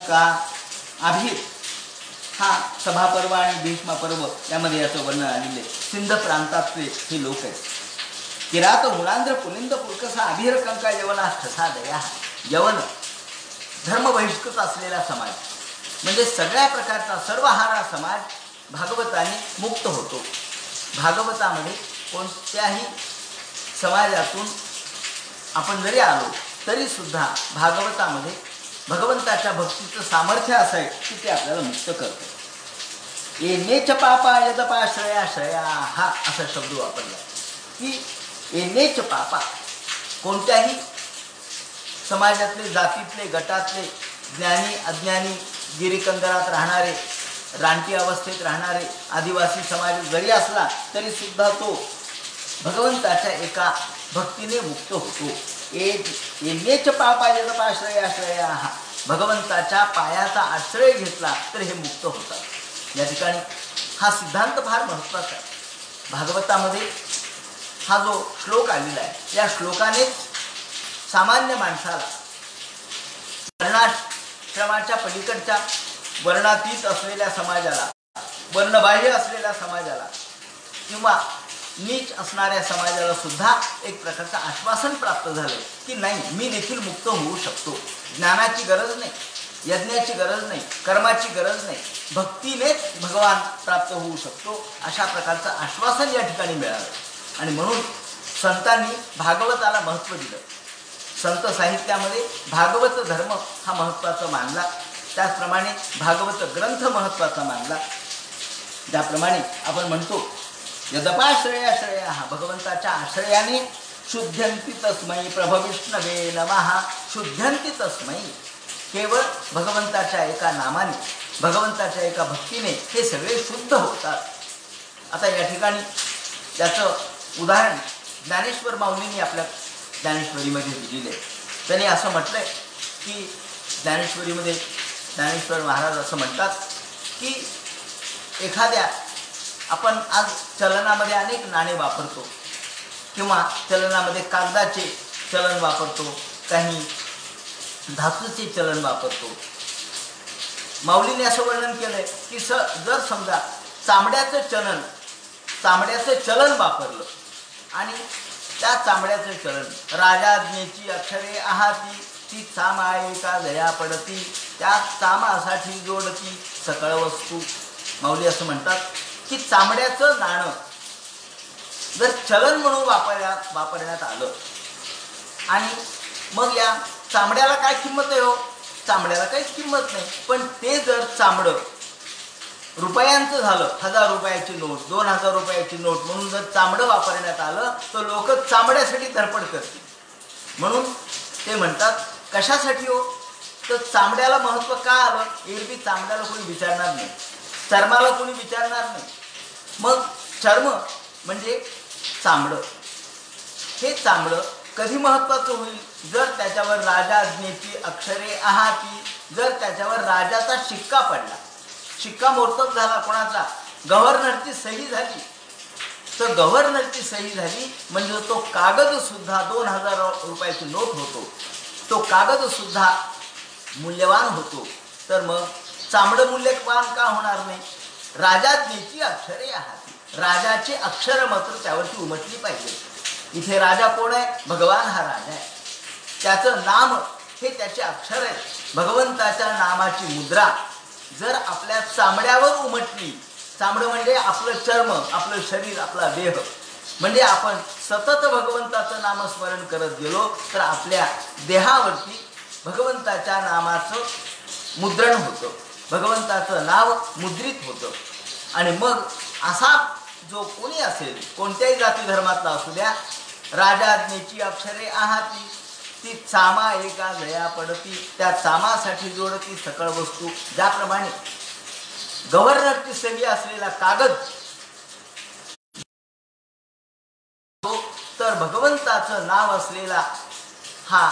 का अभिर हा सभापर्व आणि भीष्मपर्व यामध्ये याचं वर्णन आलेले. सिंध प्रांतातले हे लोक आहेत. किरात मुलांध्र पुलिंद पुलकसा अभिर कंका यवना ठसा दया. यवन धर्म बहिष्कृत असलेला समाज म्हणजे सगळ्या प्रकारचा सर्वहारा समाज भागवताने मुक्त होतो. भागवतामध्ये कोणत्याही समाजातून आपण जरी आलो तरीसुद्धा भागवतामध्ये भगवंताच्या भक्तीचं सामर्थ्य असं आहे की ते आपल्याला मुक्त करतं. ये नेच पापा यदपाश्रया श्रया हा असा शब्द वापरला की ये नेच पापा कोणत्याही समाजातले जातीतले गटातले ज्ञानी अज्ञानी गिरीकंदरात राहणारे रानटी अवस्थेत राहणारे आदिवासी समाज जरी असला तरीसुद्धा तो भगवंताच्या एका भक्तीने मुक्त होतो. ये नेच पापा यदपाश्रया हा भगवंताच्या पायाचा आश्रय घेतला तर हे मुक्त होतात. या ठिकाणी हा सिद्धांत फार महत्त्वाचा आहे. भागवतामध्ये हा जो श्लोक आलेला आहे या श्लोकाने सामान्य माणसाला वर्णाश्रमाच्या पलीकडच्या वर्णातीत असलेल्या समाजाला वर्णबाह्य असलेल्या समाजाला किंवा नीच असणाऱ्या समाजाला सुद्धा एक प्रकारचं आश्वासन प्राप्त झालं की नाही मी देखील मुक्त होऊ शकतो. ज्ञानाची गरज नाही, यज्ञाची गरज नाही, कर्माची गरज नाही, भक्तीनेच भगवान प्राप्त होऊ शकतो अशा प्रकारचं आश्वासन या ठिकाणी मिळालं. आणि म्हणून संतांनी भागवताला महत्त्व दिलं. संत साहित्यामध्ये भागवत धर्म हा महत्त्वाचा मानला. त्याचप्रमाणे भागवत ग्रंथ महत्त्वाचा मानला. ज्याप्रमाणे आपण म्हणतो यदपाश्रया श्रेया हा भगवंताच्या आश्रयाने शुद्ध्यंती तस्मै प्रभविष्णवे नमः. शुद्ध्यंती तस्मै केवळ भगवंताच्या एका नामाने भगवंताच्या एका भक्तीने हे सगळे शुद्ध होतात. आता या ठिकाणी त्याचं उदाहरण ज्ञानेश्वर माऊलींनी आपल्या ज्ञानेश्वरीमध्ये दिलेले. त्यांनी असं म्हटलंय की ज्ञानेश्वरीमध्ये ज्ञानेश्वर महाराज असं म्हणतात की एखाद्या आपण आज चलनामध्ये अनेक नाणे वापरतो किंवा चलनामध्ये कागदाचे चलन वापरतो, काही धातूचे चलन वापरतो. माऊलीने असं वर्णन केलंय की जर समजा चामड्याचं चलन वापरलं आणि त्या चामड्याचं चलन राजाज्ञेची अक्षरे आहाती ती चामायिका दया पडती त्या चामासाठी जोडती सकळ वस्तू. माऊली असं म्हणतात की चामड्याचं नाणं जर चलन म्हणून वापरण्यात आलं आणि मग या चामड्याला काय किंमत आहे हो? चामड्याला काहीच किंमत नाही. पण ते जर चामडं रुपयांचं झालं, 1000 रुपयाची नोट, 2000 रुपयाची नोट म्हणून जर चामडं वापरण्यात आलं तर लोक चामड्यासाठी धडपड करतील. म्हणून ते म्हणतात कशासाठी हो? तर चामड्याला महत्त्व का आलं? एरवी चामड्याला कोणी विचारणार नाही, चर्माला कोणी विचारणार नाही. मग चर्म म्हणजे चामडं. हे चामडं कधी महत्त्वाचं होईल? जर त्याच्यावर राजाज्ञेची अक्षरे आहाती, जर त्याच्यावर राजाचा शिक्का पडला, शिक्कामोर्तब झाला कोणाचा, गव्हर्नरची सही झाली, तर गव्हर्नरची सही झाली म्हणजे तो कागदसुद्धा 2000 रुपयाची नोट होतो, तो कागदसुद्धा मूल्यवान होतो. तर मग चामडं मूल्यवान का होणार नाही? राजाज्ञेची अक्षरे आहाती, राजाचे अक्षर मात्र त्यावरती उमटली पाहिजे. इथे राजा कोण आहे? भगवान हा राजा आहे. त्याचं नाम हे त्याचे अक्षर आहे. भगवंताच्या नामाची मुद्रा जर आपल्या चामड्यावर उमटली, चामडं म्हणजे आपलं चर्म, आपलं शरीर, आपला देह, म्हणजे आपण सतत भगवंताचं नामस्मरण करत गेलो तर आपल्या देहावरती भगवंताच्या नामाचं मुद्रण होतं, भगवंताचं नाव मुद्रित होतं. आणि मग असा जो कोणी असेल, कोणत्याही जाती धर्मातला असू द्या, राजाज्ञेची अक्षरे आहाती ती चामा एका दया पडती, त्या चामासाठी जोडती सकळ वस्तू. ज्याप्रमाणे गव्हर्नरची सही असलेला कागद तर भगवंताचं नाव असलेला हा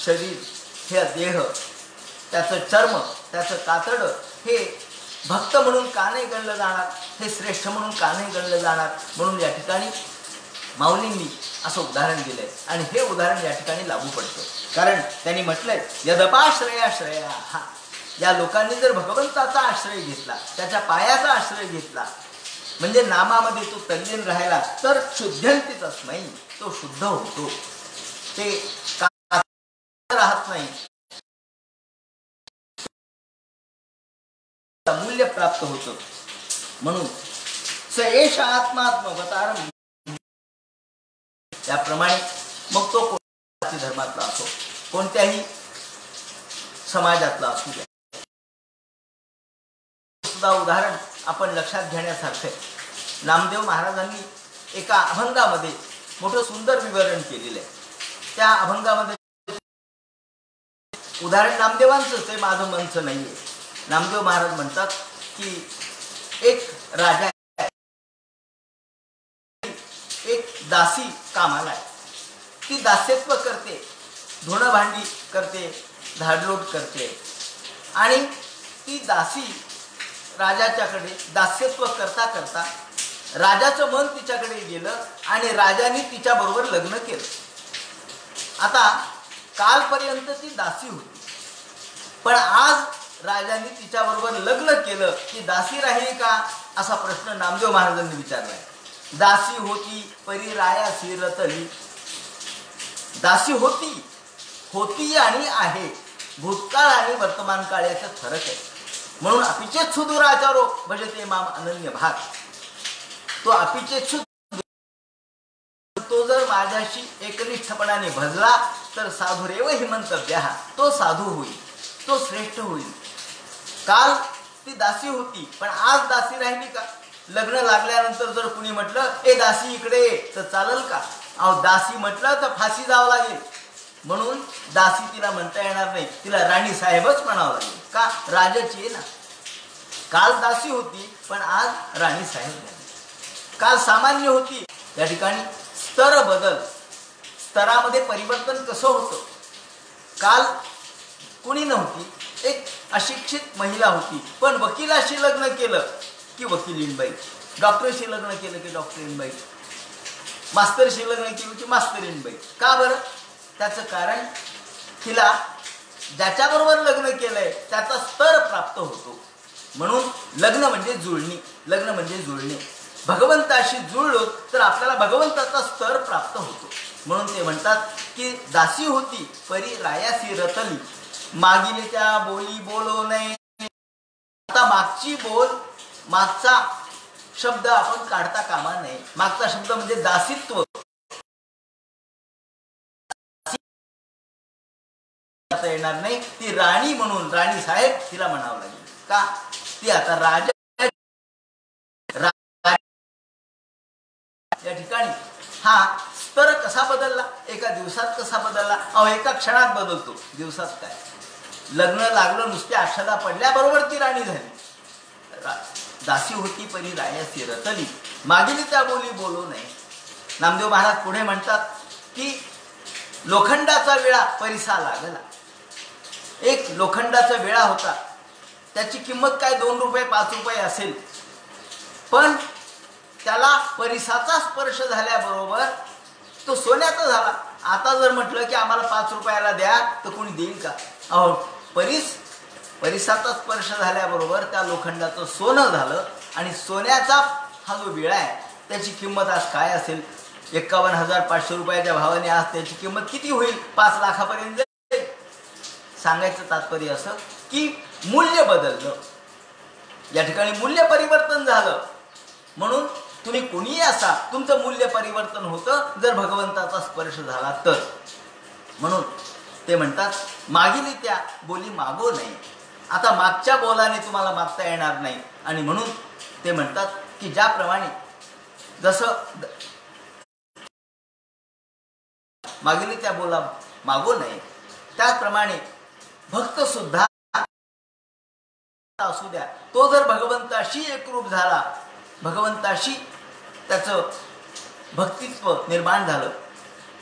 शरीर, हे देह, त्याचं चर्म, त्याचं कातडं हे भक्त म्हणून का नाही गणलं जाणार? हे श्रेष्ठ म्हणून का नाही गणलं जाणार? म्हणून या ठिकाणी माऊलींनी असं उदाहरण दिलंय आणि हे उदाहरण या ठिकाणी लागू पडतं. कारण त्यांनी म्हटलंय यदपाश्रया श्रेया हा या लोकांनी जर भगवंताचा आश्रय घेतला, त्याच्या पायाचा आश्रय घेतला, म्हणजे नामामध्ये तो तल्लीन राहिला, तर शुद्धंती तस्मै, तो शुद्ध होतो, ते राहत नाही, मूल्य प्राप्त होतं. म्हणून स एष आत्मात्मवतारम, त्याप्रमाणे मग तो कोणत्याही धर्मातला असो, कोणत्याही समाजातला असू द्या. सुद्धा उदाहरण आपण लक्षात घेण्यासारखे. नामदेव महाराजांनी एका अभंगामध्ये मोठं सुंदर विवरण केलेलं आहे. त्या अभंगामध्ये उदाहरण नामदेवांचंच आहे, माझं मनचं नाहीये. नामदेव महाराज म्हणतात की एक राजा, एक दासी कामाला आहे. ती दास्यत्व करते, धुणं भांडी करते, धाडलोट करते, आणि ती दासी राजाच्याकडे दास्यत्व करता करता राजाचं मन तिच्याकडे गेलं आणि राजाने तिच्याबरोबर लग्न केलं. आता कालपर्यंत ती दासी होती, पण आज राजाने तिच्याबरोबर लग्न केलं की दासी राहिली का, असा प्रश्न नामदेव महाराजांनी विचारलाय. दासी होती परी रायासी रतली, दासी होती, होती आणि आहे, भूतकाळ आणि वर्तमान काळ याचा फरक आहे. म्हणून अपिचेत सुदूर आचारो भजते माम अनन्य भाग, तो अपिचेत सुदूर, तो जर माझ्याशी एकनिष्ठपणाने भजला तर साधुरेव हि मंतव्य, तो साधू होईल, तो श्रेष्ठ होईल. काल ती दासी होती, पण आज दासी राहिली का. लग्न लागल्यानंतर जर कुणी म्हटलं ए दासी इकडे ये, तर चालेल का. अहो दासी म्हटलं तर फाशी जावं लागेल. म्हणून दासी तिला म्हणता येणार नाही, तिला राणी साहेबच म्हणावं लागेल. का, राजाची आहे ना. काल दासी होती, पण आज राणी साहेब झाली. काल सामान्य होती, या ठिकाणी स्तर बदल, स्तरामध्ये परिवर्तन कसं होतं. काल कुणी नव्हती, एक अशिक्षित महिला होती, पण वकिलाशी लग्न केलं की वकिलीनबाई, डॉक्टरशी लग्न केलं की डॉक्टरीनबाई, मास्तरशी लग्न केलं की मास्तरीनबाई. का बरं. त्याचं कारण तिला ज्याच्याबरोबर लग्न केलंय त्याचा स्तर प्राप्त होतो. म्हणून लग्न म्हणजे जुळणी, लग्न म्हणजे जुळणे. भगवंताशी जुळलो तर आपल्याला भगवंताचा स्तर प्राप्त होतो. म्हणून ते म्हणतात की दासी होती परी रायासी रतली, मागील त्या बोली बोलो नये. आता मागची बोल, मागचा शब्द आपण काढता कामा नये. मागचा शब्द म्हणजे दासित्व येणार नाही. ती राणी म्हणून राणी साहेब तिला म्हणावं लागेल. का, ती आता राजा. या ठिकाणी हा स्तर कसा बदलला, एका दिवसात कसा बदलला. अहो एका क्षणात बदलतो, दिवसात काय. लग्न लागलं, नुसत्या अक्षदा पडल्याबरोबर ती राणी झाली. दासी होती परी रायासी रतली, मागील त्या बोली बोलू नये. नामदेव महाराज पुढे म्हणतात की लोखंडाचा विळा परिसा लागला. एक लोखंडाचा विळा होता, त्याची किंमत काय 2 रुपये 5 रुपये असेल, पण त्याला परिसाचा स्पर्श झाल्याबरोबर तो सोन्याचा झाला. आता जर म्हटलं की आम्हाला 5 रुपयाला द्या तर कोणी देईल का. अहो परिसाचा स्पर्श झाल्याबरोबर त्या लोखंडाचं सोनं झालं. आणि सोन्याचा हा जो विळा आहे त्याची किंमत आज काय असेल, 51,500 रुपयाच्या भावाने आज त्याची किंमत किती होईल, 5 लाखापर्यंत. सांगायचं तात्पर्य असं की मूल्य बदललं, या ठिकाणी मूल्य परिवर्तन झालं. म्हणून तुम्ही कोणीही असा, तुमचं मूल्य परिवर्तन होतं जर भगवंताचा स्पर्श झाला तर. म्हणून ते म्हणतात मागील त्या बोली मागो नाही. आता मागच्या बोलाने तुम्हाला मागता येणार नाही. आणि म्हणून ते म्हणतात की ज्याप्रमाणे जसं मागील त्या बोला मागो नाही, त्याचप्रमाणे भक्त सुद्धा असू द्या, तो जर भगवंताशी एकरूप झाला, भगवंताशी त्याचं भक्तित्व निर्माण झालं,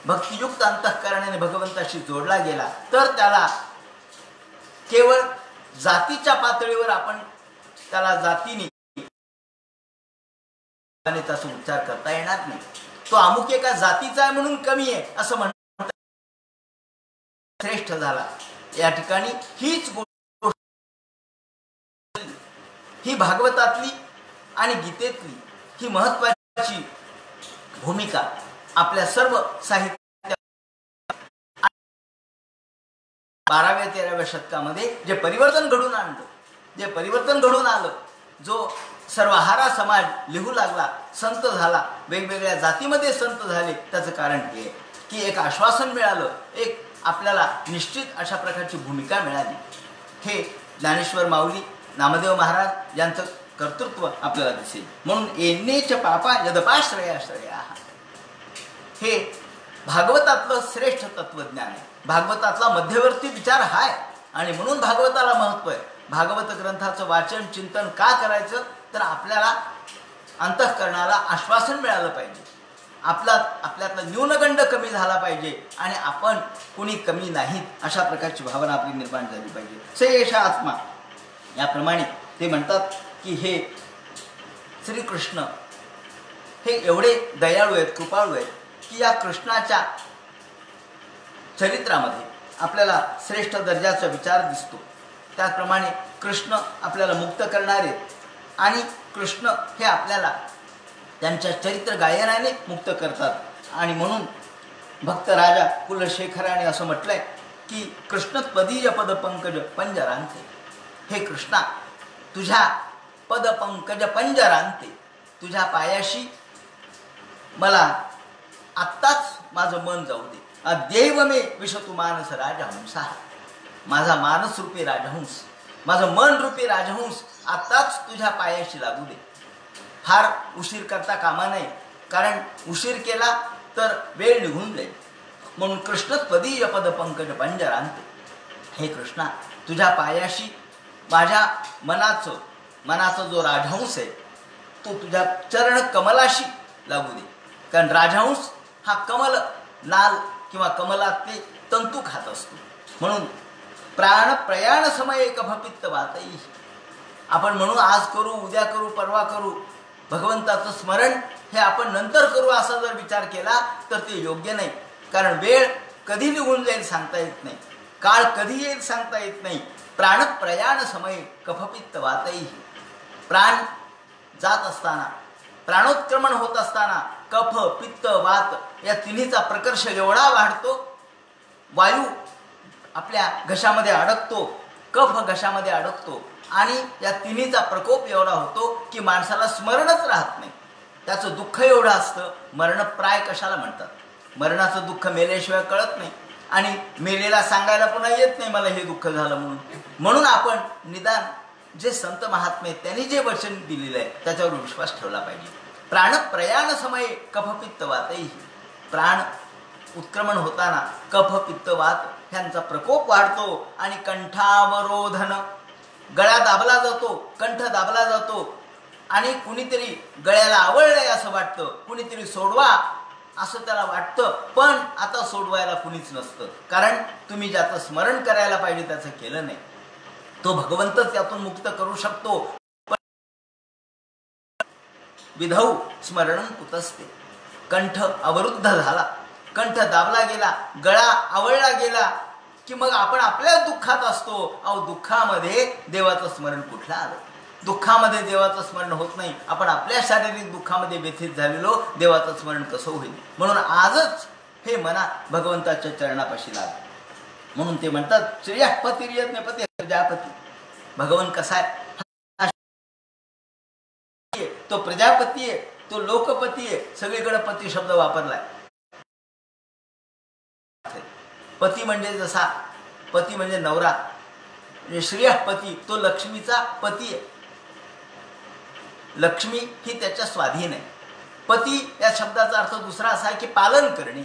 भक्तियुक्त अंतःकरणाने भगवंताशी जोडला गेला, तर त्याला केवळ जातीच्या पातळीवर आपण त्याला जातीने त्याचा उच्चार करता येणार नाही. तो अमुक एका जातीचा आहे म्हणून कमी आहे असं म्हणतात, श्रेष्ठ झाला. या ठिकाणी हीच ही भागवतातली आणि गीतेतली ही महत्त्वाची भूमिका आपल्या सर्व साहित्य 12व्या-13व्या शतकामध्ये जे परिवर्तन घडून आलं, जो सर्वहारा समाज लिहू लागला, संत झाला, वेगवेगळ्या जातीमध्ये संत झाले, त्याचं कारण हे आहे की एक आश्वासन मिळालं, एक आपल्याला निश्चित अशा प्रकारची भूमिका मिळाली. हे ज्ञानेश्वर माऊली, नामदेव महाराज यांचं कर्तृत्व आपल्याला दिसेल. म्हणून येणेच पापा यदपाश्रयाश्रया, हे भागवतातलं श्रेष्ठ तत्वज्ञान आहे. भागवतातला मध्यवर्ती विचार हाय आणि म्हणून भागवताला महत्त्व आहे. भागवत ग्रंथाचं वाचन चिंतन का करायचं, तर आपल्याला अंतःकरणाला आश्वासन मिळालं पाहिजे, आपल्यातला न्यूनगंड कमी झाला पाहिजे आणि आपण कुणी कमी नाहीत अशा प्रकारची भावना आपली निर्माण झाली पाहिजे. सेष आत्मा, याप्रमाणे ते म्हणतात की हे श्रीकृष्ण हे एवढे दयाळू आहेत, कृपाळू आहेत की या कृष्णाच्या चरित्रामध्ये आपल्याला श्रेष्ठ दर्जाचा विचार दिसतो. त्याचप्रमाणे कृष्ण आपल्याला मुक्त करणारे आणि कृष्ण हे आपल्याला त्यांच्या चरित्र गायनाने मुक्त करतात. आणि म्हणून भक्त राजा कुलशेखराने असं म्हटलंय की कृष्ण त्वदीय पद पंकज पंजरांते, हे कृष्णा तुझ्या पद पंकज पंजरांते, तुझ्या पायाशी मला आत्ताच माझं मन जाऊ दे. अद्यैव मे विशतु मानस राजहंसा, माझा मानसरूपी राजहंस, माझं मन रूपी राजहंस आत्ताच तुझ्या पायाशी लागू दे. फार उशीर करता कामा नये, कारण उशीर केला तर वेळ निघून जाईल. म्हणून कृष्ण त्वदीय पद पंकज पंजरांते, हे कृष्णा तुझ्या पायाशी माझ्या मनाचा जो राजहंस आहे तो तुझ्या चरण कमलाशी लागू दे. कारण राजहंस हा कमल नाल किंवा कमलातले तंतू खात असतो. म्हणून प्राण प्रयाण समय कफपित्त वातई, आपण म्हणू आज करू, उद्या करू, परवा करू, भगवंताचं स्मरण हे आपण नंतर करू असा जर विचार केला तर ते योग्य नाही. कारण वेळ कधी निघून जाईल सांगता येत नाही, काळ कधी येईल सांगता येत नाही. प्राण प्रयाण समय कफपित्त वातई, प्राण जात असताना, प्राणोत्क्रमण होत असताना कफ पित्त वात या तिन्हीचा प्रकर्ष एवढा वाढतो, वायू आपल्या घशामध्ये अडकतो, कफ घशामध्ये अडकतो आणि या तिन्हीचा प्रकोप एवढा होतो की माणसाला स्मरणच राहत नाही. त्याचं दुःख एवढं असतं. मरणप्राय कशाला म्हणतात? मरणाचं दुःख मेल्याशिवाय कळत नाही आणि मेलेला सांगायला पुन्हा येत नाही मला हे दुःख झालं म्हणून. म्हणून आपण निदान जे संत महात्मे त्यांनी जे वचन दिलेलं आहे त्याच्यावर विश्वास ठेवला पाहिजे. प्राण प्रयाण समय कफपित्त वातही, प्राण उत्क्रमण होताना कफ पित्त वात ह्यांचा प्रकोप वाढतो आणि कंठावरोधन, गळा दाबला जातो, कंठ दाबला जातो आणि कुणीतरी गळ्याला आवळलंय असं वाटतं, कुणीतरी सोडवा असं त्याला वाटतं, पण आता सोडवायला कुणीच नसतं. कारण तुम्ही ज्याचं स्मरण करायला पाहिजे त्याचं केलं नाही. तो भगवंत त्यातून मुक्त करू शकतो. विधौ स्मरण कुतस्ते, कंठ अवरुद्ध झाला, कंठ दाबला गेला, गळा आवळला गेला की मग आपण आपल्या दुःखात असतो. अहो दुःखामध्ये देवाचं स्मरण कुठलं आलं? दुःखामध्ये देवाचं स्मरण होत नाही. आपण आपल्या शारीरिक दुःखामध्ये व्यथित झालेलो देवाचं स्मरण कसं होईल? म्हणून आजच हे मना भगवंताच्या चरणापाशी लाग. म्हणून ते म्हणतात श्रेयःपती यज्ञपती प्रजापती. भगवान कसा आहे? तो प्रजापती आहे, तो लोकपती आहे. सगळीकडे पती शब्द वापरलाय. पती म्हणजे जसा पती म्हणजे नवरा, म्हणजे श्रेयःपती तो लक्ष्मीचा पती आहे. लक्ष्मी ही त्याच्या स्वाधीन आहे. पती या शब्दाचा अर्थ दुसरा असा आहे की पालन करणे.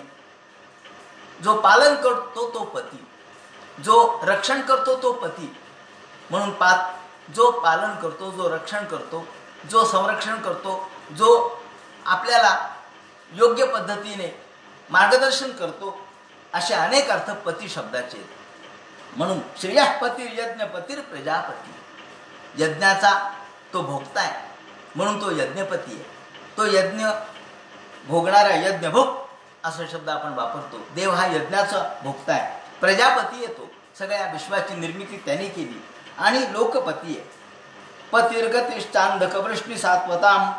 जो पालन करतो तो पती, जो रक्षण करतो तो पती. म्हणून जो पालन करतो, जो रक्षण करतो, जो संरक्षण करतो, जो आपल्याला योग्य पद्धतीने मार्गदर्शन करतो, असे अनेक अर्थ पती शब्दाचे. म्हणून श्रेयःपती यज्ञपती प्रजापती, यज्ञाचा तो भोगता आहे म्हणून तो यज्ञपती आहे. तो यज्ञ भोगणारा यज्ञभोग असा शब्द आपण वापरतो. देव हा यज्ञाचा भोगता आहे. प्रजापती आहे, तो सगळ्या विश्वाची निर्मिती त्याने केली आणि लोकपती आहे. पतिर्गतिश्चांधकवृष्णी सात्वताम.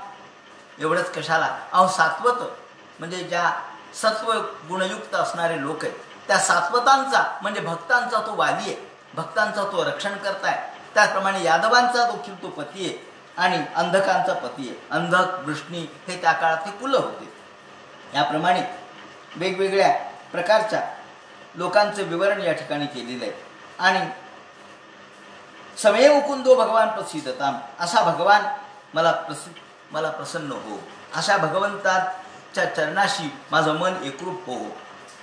एवढंच कशाला? अहो सात्वत म्हणजे ज्या सत्व गुणयुक्त असणारे लोक आहेत त्या सात्वतांचा म्हणजे भक्तांचा तो वाली आहे, भक्तांचा तो रक्षण करताय. त्याचप्रमाणे यादवांचा देखील तो पती आहे आणि अंधकांचा पती आहे. अंधक वृष्णी हे त्या काळात ते कुल होते. याप्रमाणे वेगवेगळ्या प्रकारच्या लोकांचं विवरण या ठिकाणी केलेलं आहे. आणि समेव कुंदो भगवान प्रसिद्धताम, असा भगवान मला प्रसन्न हो, अशा भगवंताच्या चरणाशी माझं मन एकरूप हो,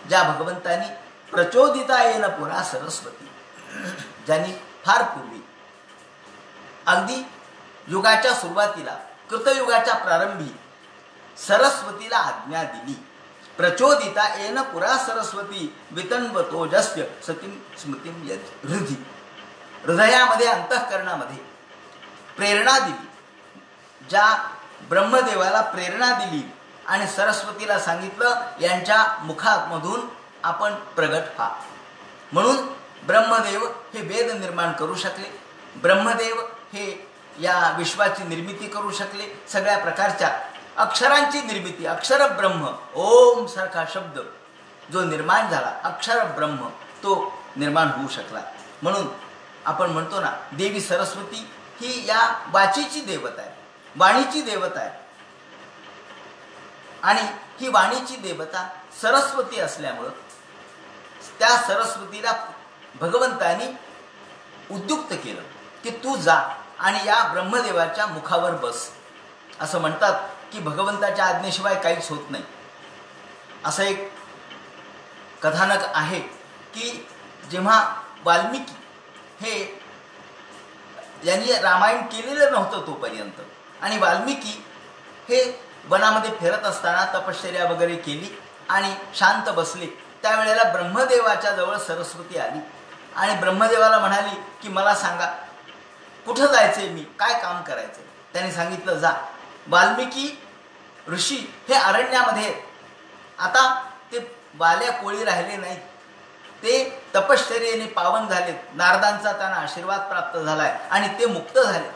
ज्या भगवंतांनी प्रचोदिता येन पुरा सरस्वती, ज्यांनी फार पूर्वी अगदी युगाच्या सुरुवातीला कृतयुगाच्या प्रारंभी सरस्वतीला आज्ञा दिली. प्रचोदिता येन पुरा सरस्वती वितन्वतोजस्य सतीं स्मृतिं हृदि, हृदयामध्ये अंतःकरणामध्ये प्रेरणा दिली. ज्या ब्रह्मदेवाला प्रेरणा दिली आणि सरस्वतीला सांगितलं यांच्या मुखामधून आपण प्रगट व्हा. म्हणून ब्रह्मदेव हे वेद निर्माण करू शकले, ब्रह्मदेव हे या विश्वाची निर्मिती करू शकले. सगळ्या प्रकारच्या अक्षरांची निर्मिती, अक्षर ब्रह्म ओम सारखा शब्द जो निर्माण झाला, अक्षर ब्रह्म तो निर्माण होऊ शकला. म्हणून आपण म्हणतो ना, देवी सरस्वती ही या वाचीची देवता आहे, वाणीची देवता आहे. आणि ही वाणीची देवता सरस्वती असल्यामुळं त्या सरस्वतीला भगवंतानी उद्युक्त केलं की तू जा आणि या ब्रह्मदेवाच्या मुखावर बस. असं म्हणतात की भगवंताच्या आज्ञेशिवाय काहीच होत नाही. असं एक कथानक आहे की जेव्हा वाल्मिकी हे यांनी रामायण केलेलं नव्हतं तोपर्यंत, आणि वाल्मिकी हे वनामध्ये फिरत असताना तपश्चर्या वगैरे केली आणि शांत बसले. त्यावेळेला ब्रह्मदेवाच्या जवळ सरस्वती आली आणि ब्रह्मदेवाला म्हणाली की मला सांगा कुठं जायचंय, मी काय काम करायचंय. त्यांनी सांगितलं जा. वाल्मिकी ऋषी हे अरण्यामध्ये आता ते बाल्या कोळी राहिले नाहीत, ते तपश्चर्येने पावन झालेत, नारदांचा त्यांना आशीर्वाद प्राप्त झालाय आणि ते मुक्त झाले.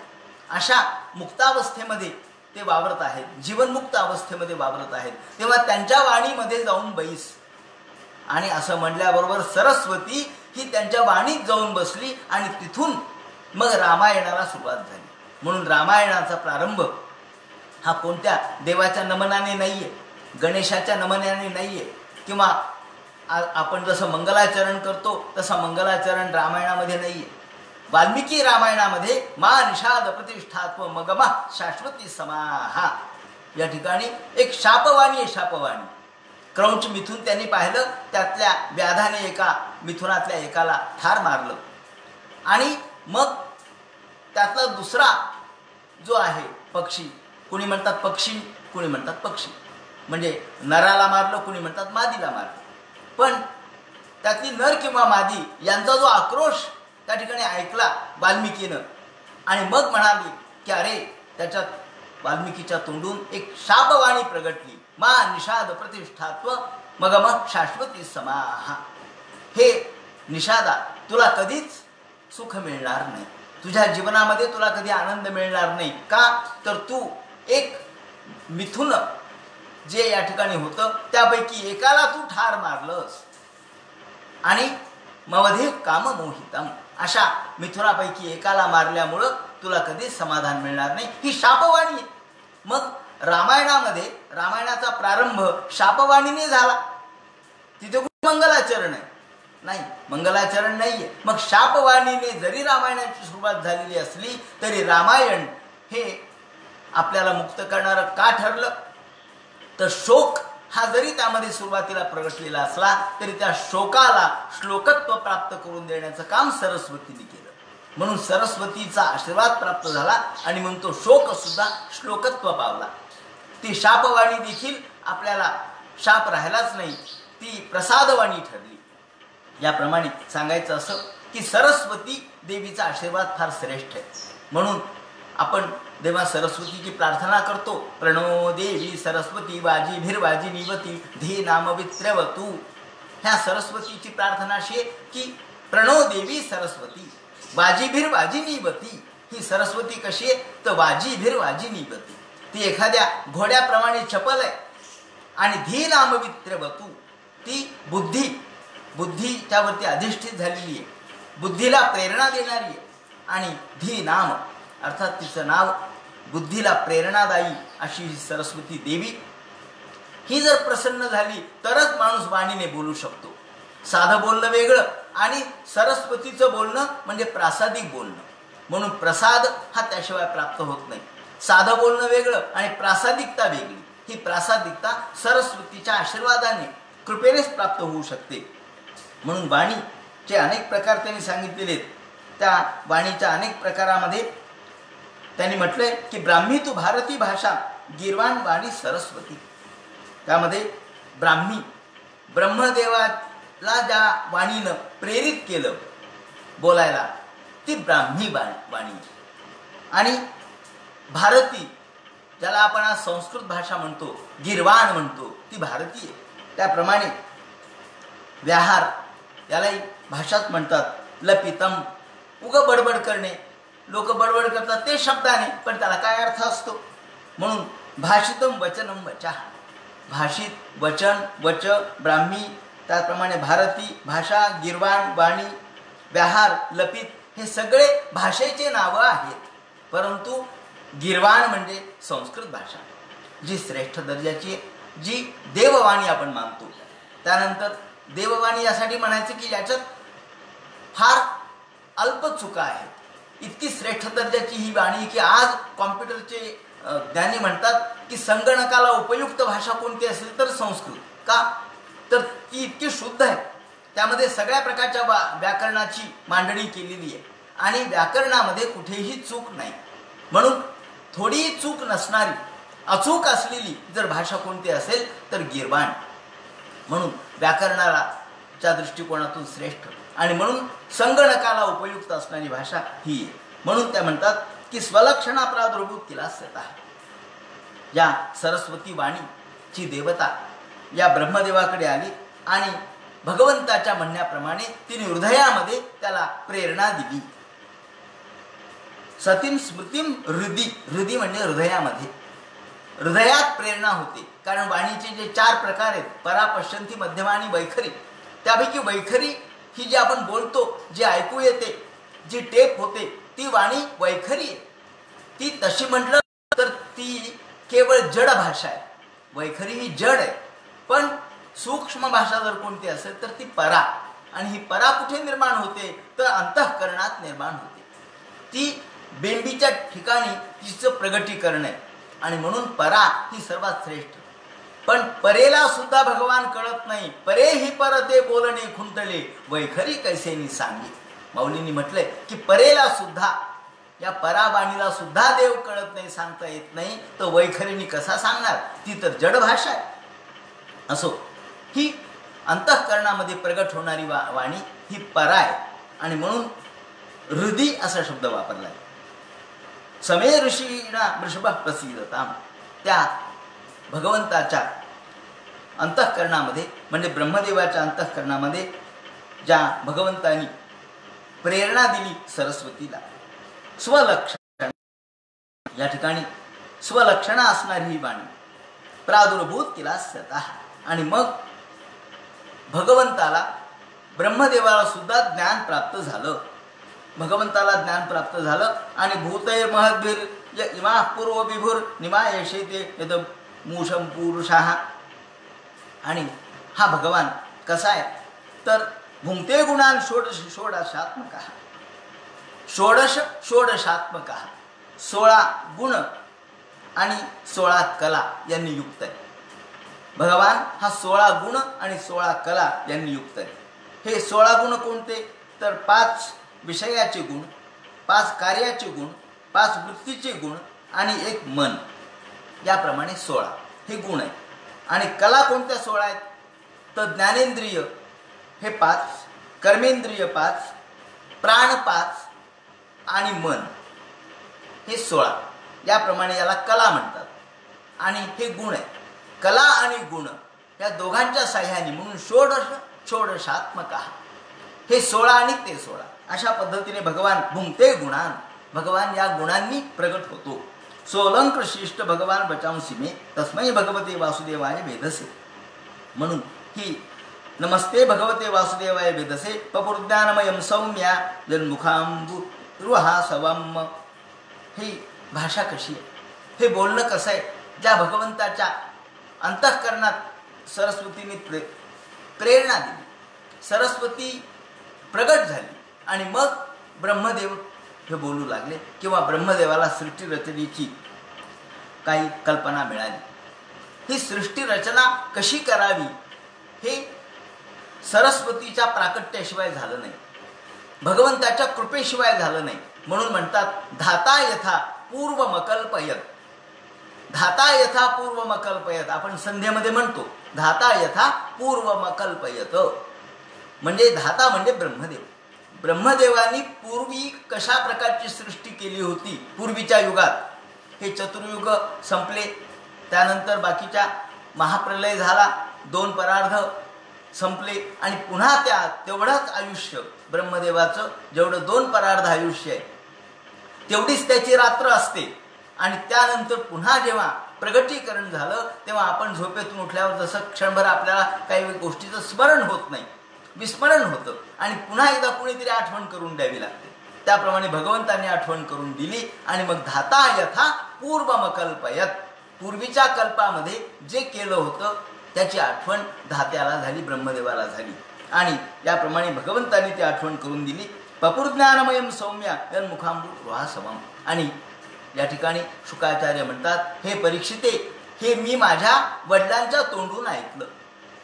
अशा मुक्तावस्थेमध्ये ते वावरत आहेत, जीवनमुक्त अवस्थेमध्ये वावरत आहेत. तेव्हा त्यांच्या वाणीमध्ये जाऊन बैस. आणि असं म्हणल्याबरोबर सरस्वती ही त्यांच्या वाणीत जाऊन बसली आणि तिथून मग रामायणाला सुरुवात झाली. म्हणून रामायणाचा प्रारंभ हा कोणत्या देवाच्या नमनाने नाहीये, गणेशाच्या नमनाने नाहीये, किंवा आपण जसं मंगलाचरण करतो तसं मंगलाचरण रामायणामध्ये नाहीये. वाल्मिकी रामायणामध्ये मा निषाद प्रतिष्ठात्व मगमा शाश्वती समाहा या ठिकाणी एक शापवाणी आहे. शापवाणी क्रौंच मिथून त्यांनी पाहिलं, त्यातल्या व्याधाने एका मिथुनातल्या एकाला ठार मारलं. आणि मग त्यातला दुसरा जो आहे पक्षी, कुणी म्हणतात पक्षी, कुणी म्हणतात पक्षी, म्हणजे नराला मारलं, कुणी म्हणतात मादीला मारलं. पण त्यातली नर किंवा मादी यांचा जो आक्रोश त्या ठिकाणी ऐकला वाल्मिकीनं आणि मग म्हणाली की अरे, त्याच्यात वाल्मिकीच्या तोंडून एक शापवाणी प्रगटली. मा निषाद प्रतिष्ठात्व मग शाश्वती समाहा. हे निषादा, तुला कधीच सुख मिळणार नाही, तुझ्या जीवनामध्ये तुला कधी आनंद मिळणार नाही. का तर तू एक मिथुन जे या ठिकाणी होतं त्यापैकी एकाला तू ठार मारलंस आणि मवधे काम मोहितम, अशा मिथुनापैकी एकाला मारल्यामुळं तुला कधीच समाधान मिळणार नाही. ही शापवाणी आहे. मग रामायणामध्ये रामायणाचा प्रारंभ शापवाणीने झाला. तिथे कुठे मंगलाचरण आहे? नाही, मंगलाचरण नाहीये. मग शापवाणीने जरी रामायणाची सुरुवात झालेली असली तरी रामायण हे आपल्याला मुक्त करणारं का ठरलं? तर शोक हा जरी त्यामध्ये सुरुवातीला प्रगटलेला असला तरी त्या शोकाला श्लोकत्व प्राप्त करून देण्याचं काम सरस्वतीने केलं. म्हणून सरस्वतीचा आशीर्वाद प्राप्त झाला आणि म्हणून तो शोक सुद्धा श्लोकत्व पावला. ती शापवाणी देखील आपल्याला शाप राहिलाच नाही, ती प्रसादवाणी ठरली. याप्रमाणे सांगायचं असं की सरस्वती देवीचा आशीर्वाद फार श्रेष्ठ आहे. म्हणून आपण देवा सरस्वतीची प्रार्थना करतो. प्रणो देवी सरस्वती वाजी भिरवाजी निवती धी नामवित्रवतू. ह्या सरस्वतीची प्रार्थना अशी आहे की प्रणो देवी सरस्वती वाजी भिरवाजी निवती, ही सरस्वती कशी आहे तर वाजी धीर वाजी निगती, ती एखाद्या घोड्याप्रमाणे चपल आहे. आणि धी नामवित्र बतू, ती बुद्धीच्यावरती अधिष्ठित झालेली आहे, बुद्धीला प्रेरणा देणारी आहे. आणि धी नाम अर्थात तिचं नाव बुद्धीला प्रेरणादायी अशी ही सरस्वती देवी. ही जर प्रसन्न झाली तरच माणूस वाणीने बोलू शकतो. साधं बोलणं वेगळं आणि सरस्वतीचं बोलणं म्हणजे प्रासादिक बोलणं, म्हणून प्रसाद हा त्याशिवाय प्राप्त होत नाही. साधं बोलणं वेगळं आणि प्रासादिकता वेगळी. ही प्रासादिकता सरस्वतीच्या आशीर्वादाने कृपेनेच प्राप्त होऊ शकते. म्हणून वाणीचे अनेक प्रकार त्यांनी सांगितलेले आहेत. त्या वाणीच्या अनेक प्रकारामध्ये त्यांनी म्हटलंय की ब्राह्मी तू भारती भाषा गीर्वाण वाणी सरस्वती. त्यामध्ये ब्राह्मी ब्रह्मदेवाला ज्या वाणीनं प्रेरित केलं बोलायला ती ब्राह्मी वाणी. आणि भारती ज्याला आपण आज संस्कृत भाषा म्हणतो, गीर्वाण म्हणतो, ती भारतीय. त्याप्रमाणे व्याहार यालाही भाषाच म्हणतात. लपितम उग बडबड करणे, लोक बडबड करतात ते शब्दाने, पण त्याला काय अर्थ असतो. म्हणून भाषितम वचनम वचा, भाषित वचन वच ब्राह्मी. त्याप्रमाणे भारती भाषा, गीर्वाण वाणी, व्याहार, लपित हे सगळे भाषेचे नावं आहेत. परंतु गीर्वाण म्हणजे संस्कृत भाषा जी श्रेष्ठ दर्जाची, जी देववाणी आपण मानतो. त्यानंतर देववाणी यासाठी म्हणायचं की याच्यात फार अल्प चुका आहेत. इतकी श्रेष्ठ दर्जाची ही वाणी की आज कॉम्प्युटरचे ज्ञानी म्हणतात की संगणकाला उपयुक्त भाषा कोणती असेल तर संस्कृत. का तर ती इतकी शुद्ध आहे, त्यामध्ये सगळ्या प्रकारच्या व्याकरणाची मांडणी केलेली आहे आणि व्याकरणामध्ये कुठेही चूक नाही. म्हणून थोडीही चूक नसणारी, अचूक असलेली जर भाषा कोणती असेल तर गीर्वाण. म्हणून व्याकरणाच्या दृष्टिकोनातून श्रेष्ठ आणि म्हणून संगणकाला उपयुक्त असणारी भाषा ही आहे. म्हणून त्या म्हणतात की स्वलक्षणा प्रादुर्भूत केला स्वतः. या सरस्वती वाणीची देवता या ब्रह्मदेवाकडे आली आणि भगवंताच्या म्हणण्याप्रमाणे तिने हृदयामध्ये त्याला प्रेरणा दिली. सतीम स्मृतीम हृदी म्हणजे हृदयामध्ये, हृदयात प्रेरणा होते. कारण वाणीचे जे 4 प्रकार आहेत, परा, पश्चंती, मध्यमा आणि वैखरी, त्यापैकी वैखरी ही जी आपण बोलतो, जी ऐकू येते, जी टेप होते, ती वाणी वैखरी आहे. ती तशी म्हटलं तर ती केवळ जड भाषा आहे. वैखरी ही जड आहे, पण सूक्ष्म भाषा जर कोणती असेल तर ती परा. आणि ही परा कुठे निर्माण होते तर अंतःकरणात निर्माण होते. ती बेंबीच्या ठिकाणी तिचं प्रगटीकरण आहे आणि म्हणून परा ही सर्वात श्रेष्ठ. पण परेला सुद्धा भगवान कळत नाही. परे ही परते बोलणे खुंटले वैखरी कैसेनी सांगे. माऊलींनी म्हटलंय की परेला सुद्धा, या परावाणीला सुद्धा देव कळत नाही, सांगता येत नाही, तर वैखरीनी कसा सांगणार. ती तर जड भाषा आहे. असो, ही अंतःकरणामध्ये प्रगट होणारी वाणी ही परा आहे आणि म्हणून हृदी असा शब्द वापरला आहे. समे ऋषीणा वृषभ प्रसिद्धताम, त्या भगवंताच्या अंतःकरणामध्ये म्हणजे ब्रह्मदेवाच्या अंतःकरणामध्ये ज्या भगवंतानी प्रेरणा दिली सरस्वतीला, स्वलक्षण, या ठिकाणी स्वलक्षणा असणारी ही वाणी प्रादुर्भूत केला स्वतः. आणि मग भगवंताला, ब्रह्मदेवाला सुद्धा ज्ञान प्राप्त झालं. भगवंताला ज्ञान प्राप्त झालं आणि भूतैर महद्भिर इमा पूर्व विभुर निमायशेते यद मूषम पुरुषाः. आणि हा भगवान कसा आहे तर भुंक्ते गुणान षोडशात्मकः, षोडशात्मकः, 16 गुण आणि 16 कला यांनी युक्त आहे. भगवान हा 16 गुण आणि 16 कला यांनी युक्त आहे. हे 16 गुण कोणते तर 5 विषयाचे गुण, 5 कार्याचे गुण, 5 वृत्तीचे गुण आणि 1 मन, याप्रमाणे 16 हे गुण आहेत. आणि कला कोणत्या 16 आहेत तर ज्ञानेंद्रिय हे 5, कर्मेंद्रिय 5, प्राण 5 आणि मन हे 16, याप्रमाणे याला कला म्हणतात. आणि हे गुण आहे. कला आणि गुण या दोघांच्या साह्याने म्हणून षोडशात्मक हे 16 आणि ते 16 अशा पद्धतीने भगवान भुंक्ते गुणान भगवान या गुणांनी प्रगट होतो. सोलंकृ शिष्ट भगवान बचांसी मे तस्मै भगवते वासुदेवाय वेदसे. म्हणून ही नमस्ते भगवते वासुदेवाय वेदसे पपुर्ज्ञानमयं सौम्या जन्मुखांबुरुहासवम्. ही भाषा कशी आहे, हे बोलणं कसं आहे, ज्या भगवंताच्या अंतःकरणात सरस्वतीने प्रेरणा दिली, सरस्वती प्रगट झाली आणि मग ब्रह्मदेव हे बोलू लागले किंवा ब्रह्मदेवाला सृष्टी रचनेची काही कल्पना मिळाली. ही सृष्टी रचना कशी करावी हे सरस्वतीच्या प्राकट्याशिवाय झालं नाही, भगवंताच्या कृपेशिवाय झालं नाही. म्हणून म्हणतात धाता यथा पूर्वमकल्पयत. धाता यथा पूर्वमकल्पयत आपण संध्येमध्ये म्हणतो, धाता यथा पूर्वमकल्पयत. म्हणजे धाता म्हणजे ब्रह्मदेव. ब्रह्मदेवानी पूर्वी कशा प्रकारची सृष्टी केली होती पूर्वीच्या युगात, हे चतुर्युग संपले, त्यानंतर बाकीच्या महाप्रलय झाला, 2 परार्ध संपले आणि पुन्हा तेवढंच आयुष्य ब्रह्मदेवाचं, जेवढं 2 परार्ध आयुष्य आहे तेवढीच त्याची रात्र असते. आणि त्यानंतर पुन्हा जेव्हा प्रगटीकरण झालं तेव्हा आपण झोपेतून उठल्यावर जसं क्षणभर आपल्याला काही गोष्टीचं स्मरण होत नाही, विस्मरण होतं आणि पुन्हा एकदा कुणीतरी आठवण करून द्यावी लागते. त्याप्रमाणे भगवंतांनी आठवण करून दिली आणि मग धाता यथा पूर्वमकल्पयत. पूर्वीच्या कल्पामध्ये जे केलं होतं त्याची आठवण धात्याला झाली, ब्रह्मदेवाला झाली आणि याप्रमाणे भगवंतांनी ती आठवण करून दिली. पपुर्ज्ञानमयं सौम्या यन्मुखांबुरुहासवम्. आणि या ठिकाणी शुकाचार्य म्हणतात, हे परीक्षिते, हे मी माझ्या वडिलांच्या तोंडून ऐकलं,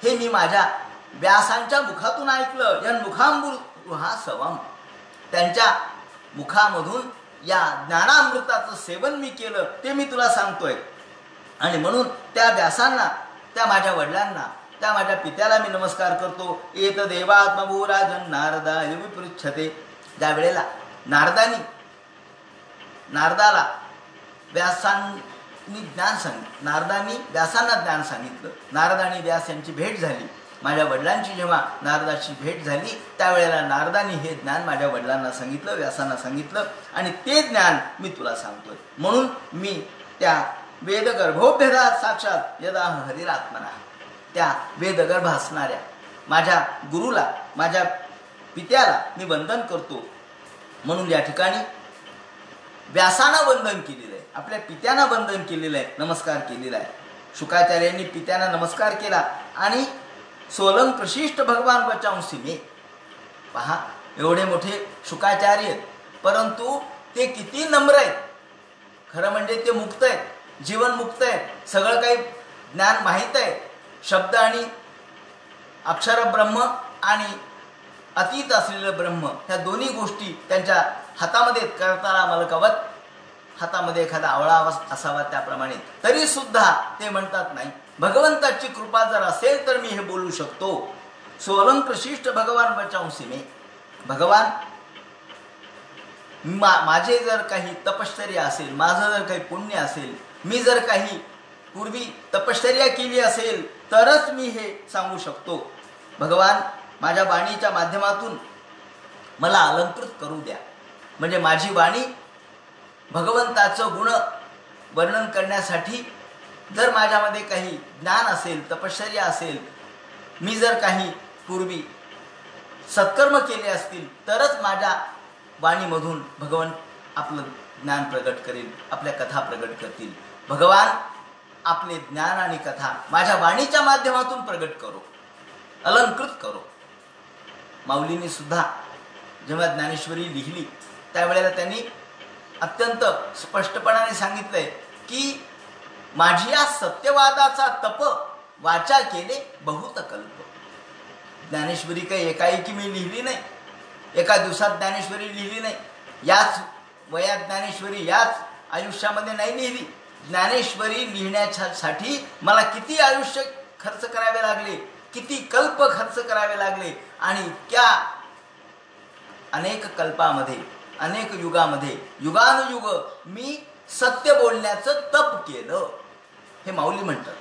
हे मी माझ्या व्यासांच्या मुखातून ऐकलं. यन्मुखांबुरुहासवम्. त्यांच्या मुखामधून या ज्ञानामृताचं सेवन मी केलं, ते मी तुला सांगतोय. आणि म्हणून त्या व्यासांना, त्या माझ्या वडिलांना, त्या माझ्या पित्याला मी नमस्कार करतो. एत देवात्मभूराजन नारदाय विपृच्छते. ज्या वेळेला नारदाला व्यासांनी ज्ञान सांगितलं, नारदांनी व्यासांना ज्ञान सांगितलं, नारद आणि व्यास यांची भेट झाली. माझ्या वडिलांची जेव्हा नारदाची भेट झाली त्यावेळेला नारदांनी हे ज्ञान माझ्या वडिलांना सांगितलं, व्यासांना सांगितलं आणि ते ज्ञान मी तुला सांगतोय. म्हणून मी त्या वेदगर्भोभ्यदात साक्षात यदा हरिरात्मना, त्या वेदगर्भ असणाऱ्या माझ्या गुरुला, माझ्या पित्याला मी वंदन करतो. म्हणून या ठिकाणी व्यासांना वंदन केलेलं आहे, आपल्या पित्यांना वंदन केलेलं आहे, नमस्कार केलेला आहे. शुकाचार्यांनी पित्यांना नमस्कार केला आणि सोलं प्रशिष्ट भगवान बचांसी मे. पहा, एवढे मोठे शुकाचार्य आहेत, परंतु ते किती नम्र आहेत. खरं म्हणजे ते मुक्त आहेत, जीवन मुक्त आहेत, सगळं काही ज्ञान माहीत आहे. शब्द आणि अक्षर ब्रह्म आणि अतीत असलेलं ब्रह्म, ह्या दोन्ही गोष्टी त्यांच्या हातामध्ये करताना मलकवत हातामध्ये एखादा आवळा असावा त्याप्रमाणे. तरी सुद्धा ते म्हणतात नाही, भगवंताची कृपा जर असेल तर मी हे बोलू शकतो. सोलं प्रशिष्ट भगवान बचांसी मे. भगवान माझे जर काही तपश्चर्या असेल, माझं जर काही पुण्य असेल, मी जर काही पूर्वी तपश्चर्या केली असेल तरच मी हे सांगू शकतो. भगवान माझ्या वाणीच्या माध्यमातून मला अलंकृत करू द्या. म्हणजे माझी वाणी भगवंताचं गुण वर्णन करण्यासाठी जर माझ्यामध्ये काही ज्ञान असेल, तपश्चर्या असेल, मी जर काही पूर्वी सत्कर्म केले असतील तरच माझ्या वाणीमधून भगवान आपलं ज्ञान प्रगट करेल, आपल्या कथा प्रगट करतील. भगवान आपले ज्ञान आणि कथा माझ्या वाणीच्या माध्यमातून प्रगट करो, अलंकृत करो. माऊलींनी सुद्धा जेव्हा ज्ञानेश्वरी लिहिली त्यावेळेला त्यांनी अत्यंत स्पष्टपणाने सांगितलंय की माझी या सत्यवादाचा तप वाचा केले बहुत कल्प. ज्ञानेश्वरी काही एकाएकी मी लिहिली नाही, एका दिवसात ज्ञानेश्वरी लिहिली नाही, याच वयात ज्ञानेश्वरी याच आयुष्यामध्ये नाही लिहिली. ज्ञानेश्वरी लिहिण्यासाठी मला किती आयुष्य खर्च करावे लागले, किती कल्प खर्च करावे लागले आणि त्या अनेक कल्पामध्ये, अनेक युगामध्ये, युगानुयुग मी सत्य बोलण्याचं तप केलं. हे माऊली म्हणतात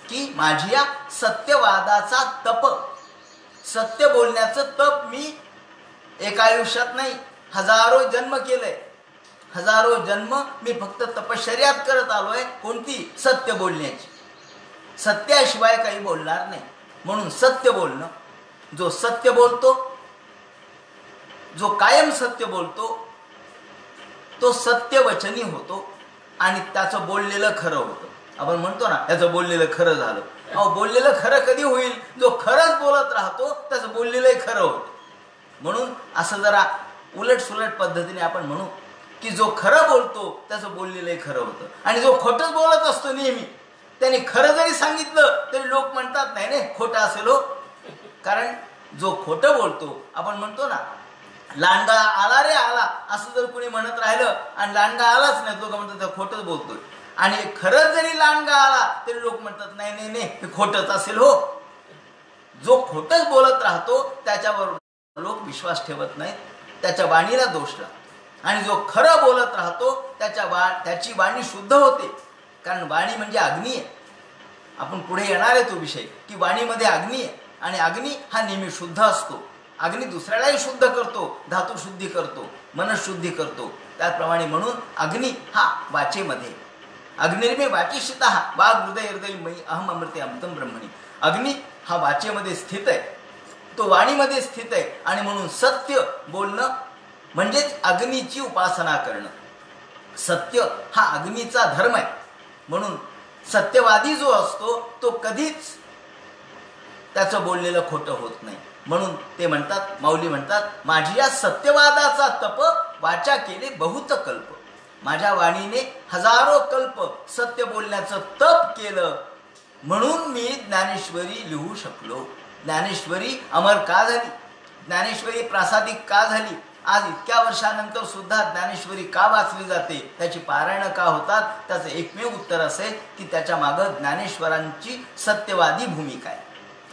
की माझी या सत्यवादाचा तप, सत्य बोलण्याचं तप मी एका आयुष्यात नाही, हजारो जन्म केलंय. हजारो जन्म मी फक्त तपश्चर्यात करत आलोय, कोणती? सत्य बोलण्याची. सत्याशिवाय काही बोलणार नाही. म्हणून सत्य बोलणं, जो सत्य बोलतो, जो कायम सत्य बोलतो, तो सत्यवचनी होतो आणि त्याचं बोललेलं खरं होतं. आपण म्हणतो ना, त्याचं बोललेलं खरं झालं. अहो, बोललेलं खरं कधी होईल? जो खरंच बोलत राहतो त्याचं बोललेलंही खरं होतं. म्हणून असं जरा उलट सुलट पद्धतीने आपण म्हणू की जो खरं बोलतो त्याचं बोललेलंही खरं होतं, आणि जो खोटंच बोलत असतो नेहमी, त्याने खरं जरी सांगितलं तरी लोक म्हणतात नाही नाही खोटं असेल हो. कारण जो खोटं बोलतो, आपण म्हणतो ना, लांडगा आला रे आला, असं जर कोणी म्हणत राहिलं आणि लांडगा आलाच नाही, तो का म्हणतो त्या खोटंच बोलतोय. आणि खरंच जरी लांडगा आला तरी लोक म्हणतात नाही नाही नाही हे खोटंच असेल हो. जो खोटंच बोलत राहतो त्याच्यावर लोक विश्वास ठेवत नाहीत, त्याच्या वाणीला दोष लागतो. आणि जो खरं बोलत राहतो त्याची वाणी शुद्ध होते. कारण वाणी म्हणजे अग्नी आहे. आपण पुढे येणार आहे तो विषय की वाणीमध्ये अग्नी आहे, आणि अग्नी हा नेहमी शुद्ध असतो. अग्नी दुसऱ्यालाही शुद्ध करतो, धातू शुद्धी करतो, मनशुद्धी करतो. त्याचप्रमाणे म्हणून अग्नी हा वाचेमध्ये, अग्निर्मे वाचिषितः वाग हृदय हृदय मयी अहम अमृते अमृतम ब्रह्मणी. अग्नी हा वाचेमध्ये स्थित आहे, तो वाणीमध्ये स्थित आहे. आणि म्हणून सत्य बोलणं म्हणजेच अग्नीची उपासना करणं. सत्य हा अग्नीचा धर्म आहे. म्हणून सत्यवादी जो असतो तो कधीच त्याचं बोललेलं खोटं होत नाही. म्हणून ते म्हणतात, माऊली म्हणतात, माझी या सत्यवादाचा तप वाचा केले बहुत कल्प. माझ्या वाणीने हजारो कल्प सत्य बोलण्याचं तप केलं, म्हणून मी ज्ञानेश्वरी लिहू शकलो. ज्ञानेश्वरी अमर का झाली? ज्ञानेश्वरी प्रासादिक का झाली? आज इतक्या वर्षानंतर सुद्धा ज्ञानेश्वरी का वाचली जाते? त्याची पारायणं का होतात? त्याचं एकमेव उत्तर असेल की त्याच्या मागं ज्ञानेश्वरांची सत्यवादी भूमिका आहे.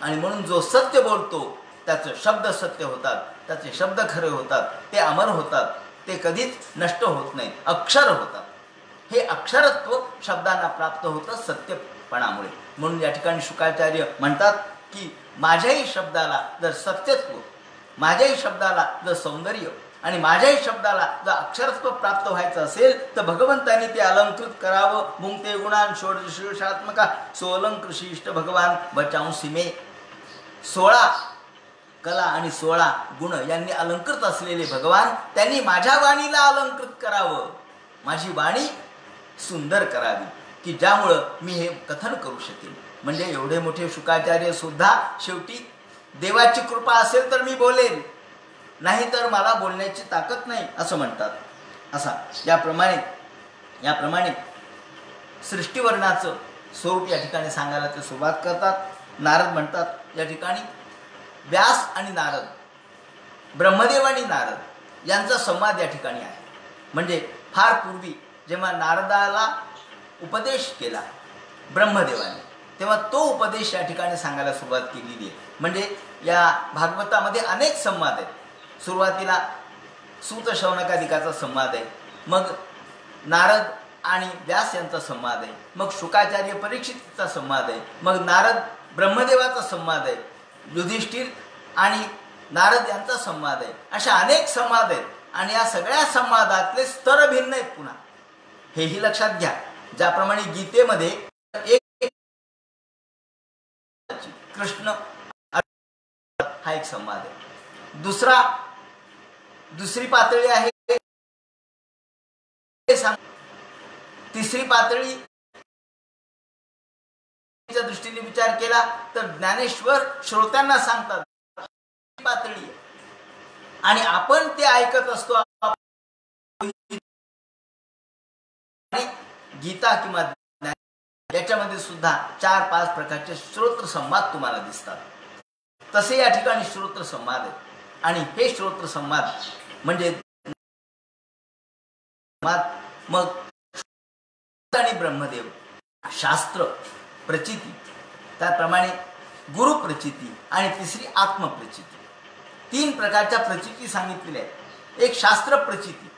आणि म्हणून जो सत्य बोलतो त्याचे शब्द सत्य होतात, त्याचे शब्द खरे होतात, ते अमर होतात, ते कधीच नष्ट होत नाहीत, अक्षर होतात. हे अक्षरत्व शब्दांना प्राप्त होतं सत्यपणामुळे. म्हणून या ठिकाणी शुकाचार्य म्हणतात की माझ्याही शब्दाला जर सत्यत्व, माझ्याही शब्दाला जर सौंदर्य आणि माझ्याही शब्दाला जर अक्षरत्व प्राप्त व्हायचं असेल तर भगवंतांनी ते अलंकृत करावं. भुंक्ते गुणान षोडशीर्षात्मका सोलंकृशिष्ट भगवान बचांसी मे. 16 कला आणि 16 गुण यांनी अलंकृत असलेले भगवान, त्यांनी माझ्या वाणीला अलंकृत करावं, माझी वाणी सुंदर करावी की ज्यामुळं मी हे कथन करू शकेन. म्हणजे एवढे मोठे शुकाचार्य सुद्धा शेवटी देवाची कृपा असेल तर मी बोलेन, नाही तर मला बोलण्याची ताकद नाही असं म्हणतात. असा याप्रमाणे सृष्टीवर्णाचं स्वरूप या ठिकाणी सांगायला ते सुरुवात करतात. नारद म्हणतात या ठिकाणी, व्यास आणि नारद, ब्रह्मदेव आणि नारद यांचा संवाद या ठिकाणी आहे. म्हणजे फार पूर्वी जेव्हा नारदाला उपदेश केला ब्रह्मदेवाने, तेव्हा तो उपदेश या ठिकाणी सांगायला सुरुवात केलेली आहे. म्हणजे या भागवतामध्ये अनेक संवाद आहेत. सुरुवातीला सूत शौनकादिकाचा संवाद आहे, मग नारद आणि व्यास यांचा संवाद आहे, मग शुकाचार्य परीक्षितचा संवाद आहे, मग नारद ब्रह्मदेवाचा संवाद आहे, युधिष्ठिर आणि नारद यांचा संवाद आहे. अशा अनेक संवाद आहेत आणि या सगळ्या संवादातले स्तर भिन्न आहेत. पुन्हा हेही लक्षात घ्या, ज्याप्रमाणे गीतेमध्ये एक कृष्ण हा एक संवाद आहे, दुसरी पातळी आहे, तिसरी पातळी दृष्टीने विचार केला तर ज्ञानेश्वर श्रोत्यांना सांगतात पातळी, आणि आपण ते ऐकत असतो. गीता किंवा याच्यामध्ये सुद्धा 4-5 प्रकारचे श्रोत्र संवाद तुम्हाला दिसतात. तसे या ठिकाणी श्रोत्र संवाद आहे. आणि हे श्रोत्र संवाद म्हणजे मग आणि ब्रह्मदेव, शास्त्र प्रचिती, त्याप्रमाणे गुरु प्रचिती आणि तिसरी आत्मप्रचिती, 3 प्रकारच्या प्रचिती सांगितलेल्या आहेत. एक शास्त्र प्रचिती